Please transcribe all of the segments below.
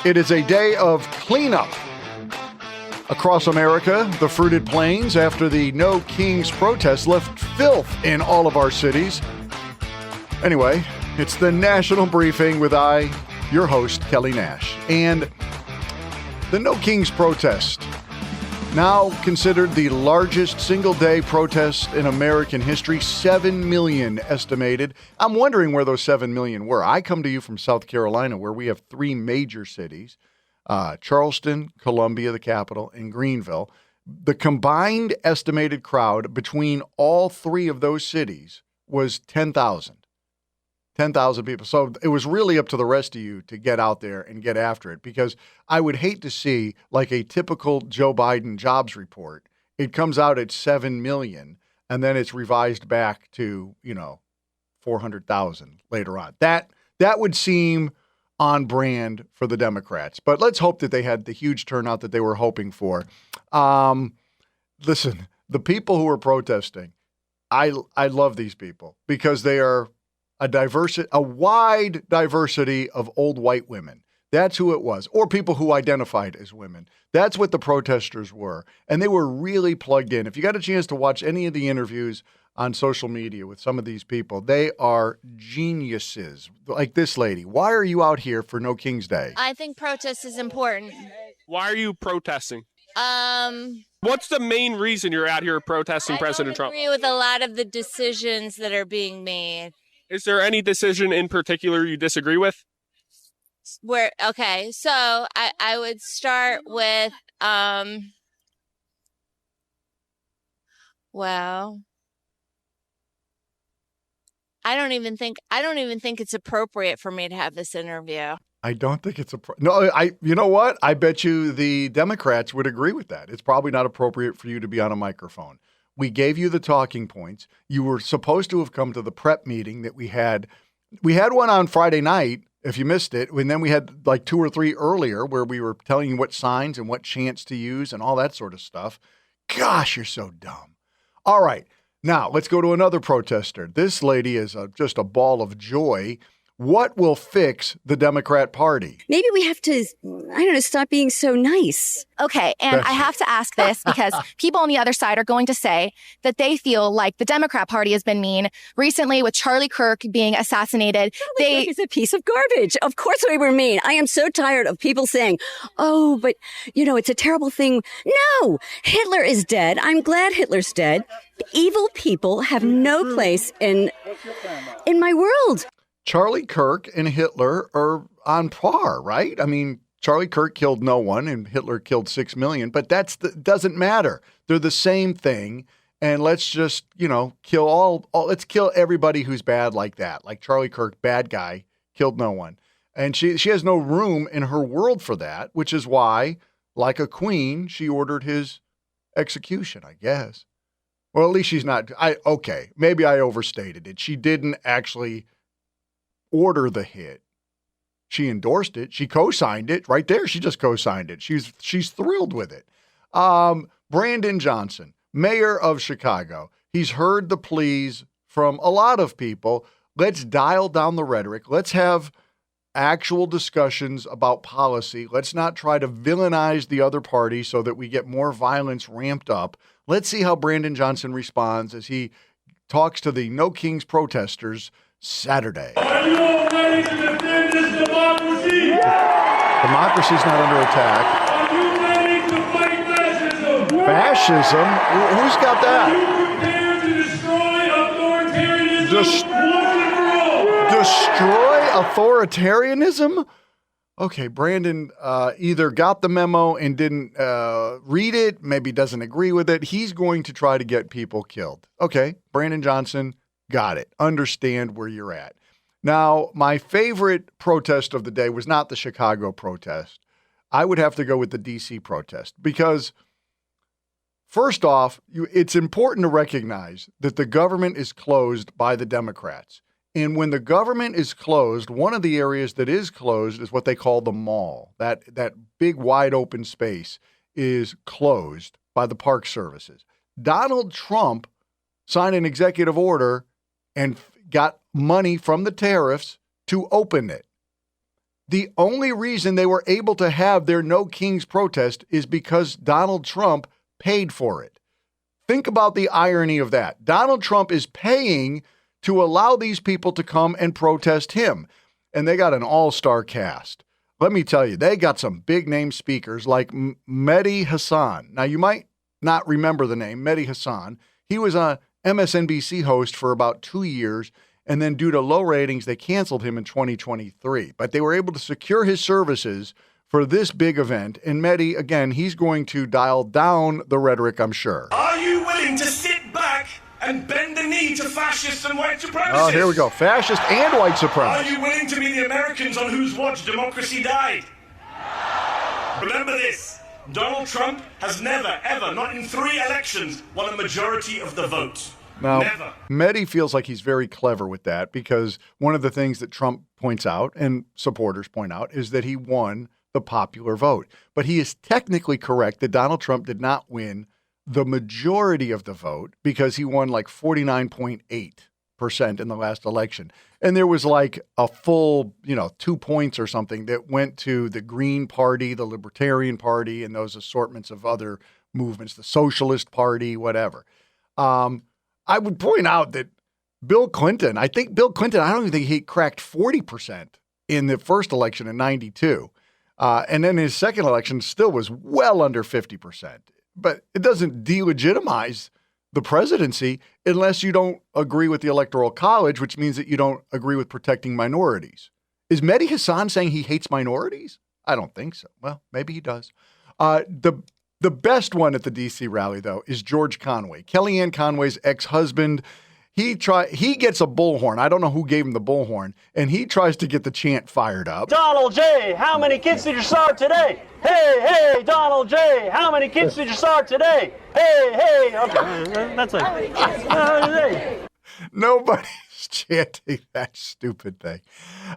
It is a day of cleanup across America, the fruited plains, after the No Kings protest left filth in all of our cities. Anyway, it's the National Briefing with your host, Kelly Nash. And the No Kings protest, now considered the largest single-day protest in American history, 7 million estimated. I'm wondering where those 7 million were. I come to you from South Carolina, where we have three major cities, Charleston, Columbia, the capital, and Greenville. The combined estimated crowd between all three of those cities was 10,000. 10,000 people. So it was really up to the rest of you to get out there and get after it, because I would hate to see like a typical Joe Biden jobs report. It comes out at 7 million and then it's revised back to, 400,000 later on. That would seem on brand for the Democrats, but let's hope that they had the huge turnout that they were hoping for. Listen, the people who are protesting, I love these people because they are a wide diversity of old white women. That's who it was, or people who identified as women. That's what the protesters were, and they were really plugged in. If you got a chance to watch any of the interviews on social media with some of these people, they are geniuses. Like this lady. Why are you out here for No King's Day? I think protest is important. Why are you protesting? What's the main reason you're out here protesting President Trump? I agree with a lot of the decisions that are being made. Is there any decision in particular you disagree with? So I would start with, well, I don't even think it's appropriate for me to have this interview. I don't think it's you know what? I bet you the Democrats would agree with that. It's probably not appropriate for you to be on a microphone. We gave you the talking points. You were supposed to have come to the prep meeting that we had. We had one on Friday night, if you missed it. And then we had like 2 or 3 earlier where we were telling you what signs and what chants to use and all that sort of stuff. Gosh, you're so dumb. All right. Now, let's go to another protester. This lady is just a ball of joy. What will fix the Democrat Party? Maybe we have to, stop being so nice. Okay, and I have to ask this because people on the other side are going to say that they feel like the Democrat Party has been mean. Recently, with Charlie Kirk being assassinated, Charlie Kirk is a piece of garbage. Of course we were mean. I am so tired of people saying, oh, but, it's a terrible thing. No, Hitler is dead. I'm glad Hitler's dead. Evil people have no place in my world. Charlie Kirk and Hitler are on par, right? I mean, Charlie Kirk killed no one and Hitler killed 6 million, but doesn't matter. They're the same thing. And let's just, kill let's kill everybody who's bad like that. Like Charlie Kirk, bad guy, killed no one. And she has no room in her world for that, which is why, like a queen, she ordered his execution, I guess. Well, at least she's not. Maybe I overstated it. She didn't actually order the hit. She endorsed it. She co-signed it right there. She just co-signed it. She's thrilled with it. Brandon Johnson, mayor of Chicago. He's heard the pleas from a lot of people. Let's dial down the rhetoric. Let's have actual discussions about policy. Let's not try to villainize the other party so that we get more violence ramped up. Let's see how Brandon Johnson responds as he talks to the No Kings protesters Saturday. Are you all ready to defend this democracy? Yeah! Democracy's not under attack. Are you ready to fight fascism? Fascism? Who's got that? Are you prepared to destroy authoritarianism once and for all? Destroy authoritarianism? Okay, Brandon either got the memo and didn't read it, maybe doesn't agree with it. He's going to try to get people killed. Okay, Brandon Johnson, got it. Understand where you're at. Now, my favorite protest of the day was not the Chicago protest. I would have to go with the D.C. protest because, first off, it's important to recognize that the government is closed by the Democrats. And when the government is closed, one of the areas that is closed is what they call the mall. That big, wide open space is closed by the Park Services. Donald Trump signed an executive order and got money from the tariffs to open it. The only reason they were able to have their No Kings protest is because Donald Trump paid for it. Think about the irony of that. Donald Trump is paying to allow these people to come and protest him. And they got an all-star cast. Let me tell you, they got some big-name speakers like Mehdi Hasan. Now, you might not remember the name, Mehdi Hasan. He was a MSNBC host for about 2 years, and then due to low ratings, they canceled him in 2023. But they were able to secure his services for this big event. And Mehdi, again, he's going to dial down the rhetoric, I'm sure. Are you willing to sit back and bend the knee to fascists and white supremacists? Oh, here we go. Fascist and white supremacists. Are you willing to be the Americans on whose watch democracy died? Remember this. Donald Trump has never, ever, not in 3 elections, won a majority of the vote. Now, never. Mehdi feels like he's very clever with that because one of the things that Trump points out and supporters point out is that he won the popular vote. But he is technically correct that Donald Trump did not win the majority of the vote because he won like 49.8% in the last election. And there was like a full, 2 points or something that went to the Green Party, the Libertarian Party, and those assortments of other movements, the Socialist Party, whatever. I would point out that Bill Clinton, I don't even think he cracked 40% in the first election in 92. And then his second election still was well under 50%. But it doesn't delegitimize the presidency unless you don't agree with the Electoral College, which means that you don't agree with protecting minorities. Is Mehdi Hasan saying he hates minorities? I don't think so. Well, maybe he does. The best one at the D.C. rally, though, is George Conway, Kellyanne Conway's ex-husband. He gets a bullhorn. I don't know who gave him the bullhorn, and he tries to get the chant fired up. Donald J., how many kids did you start today? Hey, hey, Donald J., how many kids did you start today? Hey, hey. Okay, that's it. Nobody's chanting that stupid thing.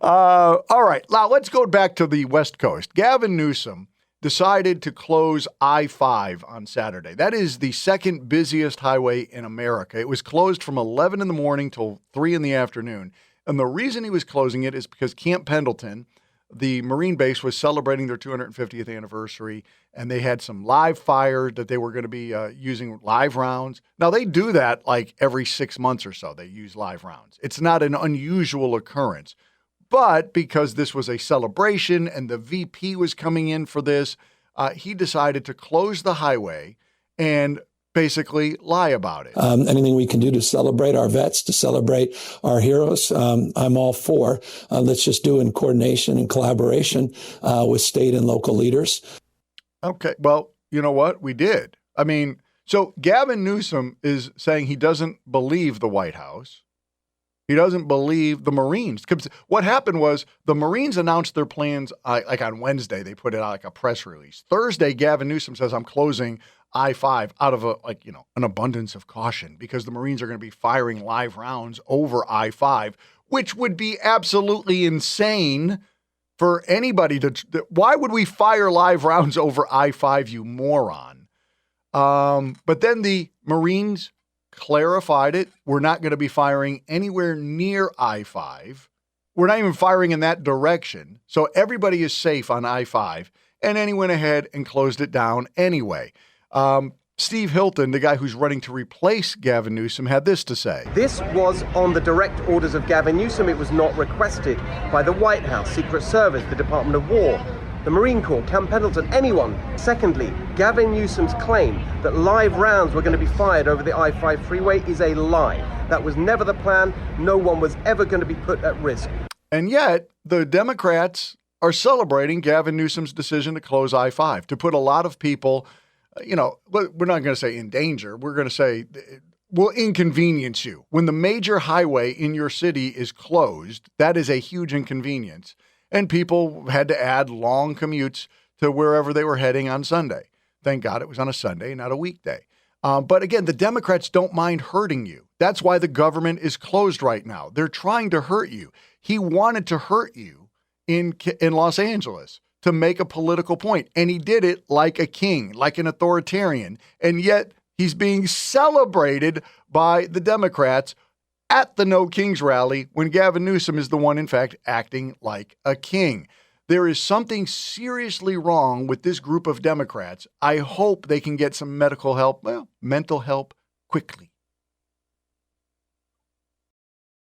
All right, now let's go back to the West Coast. Gavin Newsom decided to close I-5 on Saturday. That is the second busiest highway in America. It was closed from 11 in the morning till 3 in the afternoon. And the reason he was closing it is because Camp Pendleton, the Marine base, was celebrating their 250th anniversary, and they had some live fire that they were going to be using live rounds. Now, they do that like every 6 months or so. They use live rounds. It's not an unusual occurrence. But because this was a celebration and the VP was coming in for this, he decided to close the highway and basically lie about it. Anything we can do to celebrate our vets, to celebrate our heroes, I'm all for. Let's just do it in coordination and collaboration with state and local leaders. Okay, well, you know what? We did. I mean, so Gavin Newsom is saying he doesn't believe the White House. He doesn't believe the Marines. What happened was the Marines announced their plans like on Wednesday. They put it out like a press release. Thursday, Gavin Newsom says, I'm closing I-5 out of an abundance of caution because the Marines are going to be firing live rounds over I-5, which would be absolutely insane for anybody to. Why would we fire live rounds over I-5, you moron? But then the Marines clarified it. We're not going to be firing anywhere near I-5. We're not even firing in that direction. So everybody is safe on I-5. And then he went ahead and closed it down anyway. Steve Hilton, the guy who's running to replace Gavin Newsom, had this to say. This was on the direct orders of Gavin Newsom. It was not requested by the White House, Secret Service, the Department of War, the Marine Corps, Camp Pendleton, anyone. Secondly, Gavin Newsom's claim that live rounds were going to be fired over the I-5 freeway is a lie. That was never the plan. No one was ever going to be put at risk. And yet, the Democrats are celebrating Gavin Newsom's decision to close I-5, to put a lot of people, we're not going to say in danger. We're going to say will inconvenience you. When the major highway in your city is closed, that is a huge inconvenience. And people had to add long commutes to wherever they were heading on Sunday. Thank God it was on a Sunday, not a weekday. But again, the Democrats don't mind hurting you. That's why the government is closed right now. They're trying to hurt you. He wanted to hurt you in Los Angeles to make a political point. And he did it like a king, like an authoritarian. And yet he's being celebrated by the Democrats at the No Kings rally when Gavin Newsom is the one, in fact, acting like a king. There is something seriously wrong with this group of Democrats. I hope they can get some medical help, mental help quickly.